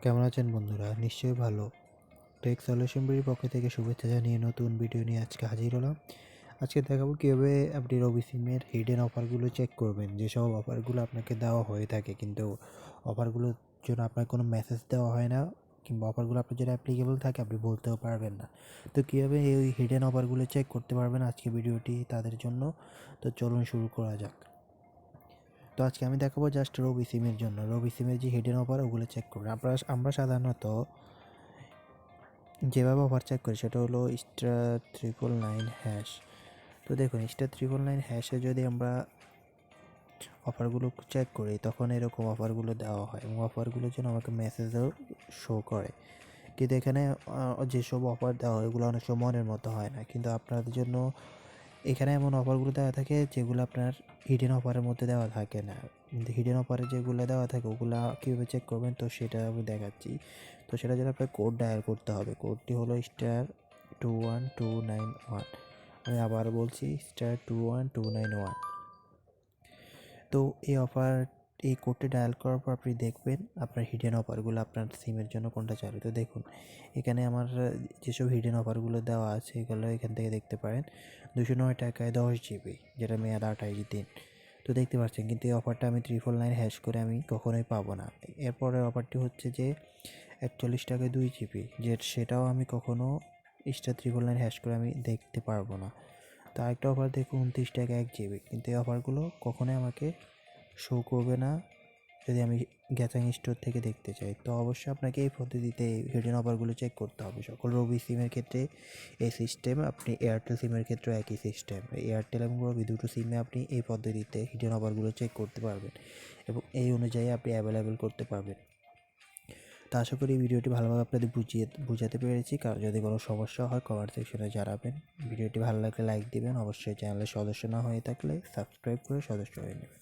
কেমন আছেন বন্ধুরা? নিশ্চয়ই ভালো। টেক সলিউশন বিডির পক্ষ থেকে শুভেচ্ছা জানিয়ে নতুন ভিডিও নিয়ে আজকে হাজির হলাম। আজকে দেখাবো কীভাবে আপনি রবি সিমের হিডেন অফারগুলো চেক করবেন। যেসব অফারগুলো আপনাকে দেওয়া হয়ে থাকে কিন্তু অফারগুলোর জন্য আপনার কোনো মেসেজ দেওয়া হয় না, কিংবা অফারগুলো আপনার জন্য অ্যাপ্লিকেবল থাকে আপনি বলতেও পারবেন না। তো কীভাবে এই হিডেন অফারগুলো চেক করতে পারবেন আজকে ভিডিওটি তাদের জন্য। তো চলুন শুরু করা যাক। তো আজকে আমি দেখাবো জাস্ট রবি সিমের জন্য। রবি সিমের যে হিডেন অফার ওগুলো চেক করবেন। আমরা সাধারণত যেভাবে অফার চেক করি সেটা হলো *999#। তো দেখুন *999# যদি আমরা অফারগুলো চেক করি তখন এরকম অফারগুলো দেওয়া হয় এবং অফারগুলোর জন্য আমাকে মেসেজও শো করে। কিন্তু এখানে যেসব অফার দেওয়া হয় এগুলো অনেক সময় মনের মতো হয় না, কিন্তু আপনাদের জন্য এখানে এমন অফারগুলো দেওয়া থাকে যেগুলো আপনার হিডেন অফারের মধ্যে দেওয়া থাকে না। কিন্তু হিডেন অফারে যেগুলো দেওয়া থাকে ওগুলো কীভাবে চেক করবেন তো সেটা আমি দেখাচ্ছি। তো সেটার জন্য আপনার কোড ডায়াল করতে হবে। কোডটি হলো *21291। আমি আবার বলছি *21291। তো এই কোডটি ডায়াল করার পর আপনি দেখবেন আপনার হিডেন অফারগুলো আপনার সিমের জন্য কোনটা চালু। তো দেখুন এখানে আমার যেসব হিডেন অফারগুলো দেওয়া আছে এগুলো এখান থেকে দেখতে পারেন। 209 টাকায় 10 GB, যেটা মেয়াদ 28 দিন। তো দেখতে পাচ্ছেন, কিন্তু এই অফারটা আমি 349# করে আমি কখনোই পাবো না। এরপরের অফারটি হচ্ছে যে 41 টাকায় 2 GB, সেটাও আমি কখনো *399# করে আমি দেখতে পারবো না। তো আরেকটা অফার দেখুন 29 টাকায় 1 GB, কিন্তু এই অফারগুলো কখনোই আমাকে শো করবে না যদি আমি গ্যাচাং স্টোর থেকে দেখতে চাই। তো অবশ্যই আপনাকে এই পদ্ধতিতে হিডেন অফারগুলো চেক করতে হবে। সকল রবি সিমের ক্ষেত্রে এই সিস্টেম, আপনি এয়ারটেল সিমের ক্ষেত্রেও একই সিস্টেম। এয়ারটেল এবং রবি দুটো সিমে আপনি এই পদ্ধতিতে হিডেন অফারগুলো চেক করতে পারবেন এবং এই অনুযায়ী আপনি অ্যাভেলেবেল করতে পারবেন। তো আশা করি ভিডিওটি ভালোভাবে আপনাদের বুঝাতে পেরেছি। কারণ যদি কোনো সমস্যা হয় কমেন্ট সেকশনে জানাবেন। ভিডিওটি ভালো লাগলে লাইক দিবেন। অবশ্যই চ্যানেলের সদস্য না হয়ে থাকলে সাবস্ক্রাইব করে সদস্য হয়ে নেবেন।